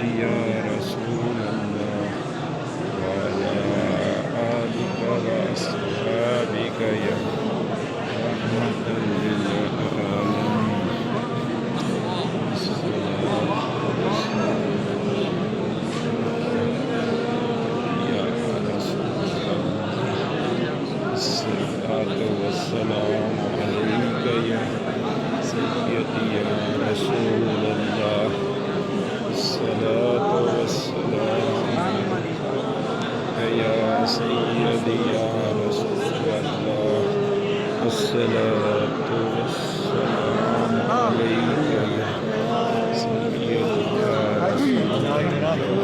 يا رسول الله وعلى آلك وأصحابك يا رحمة للعالمين الصلاة والسلام عليك يا سيدي يا رسول الله الصلاة والسلام عليك يا سيدي يا رسول الله الصلاة والسلام عليك يا سيدي يا رسول الله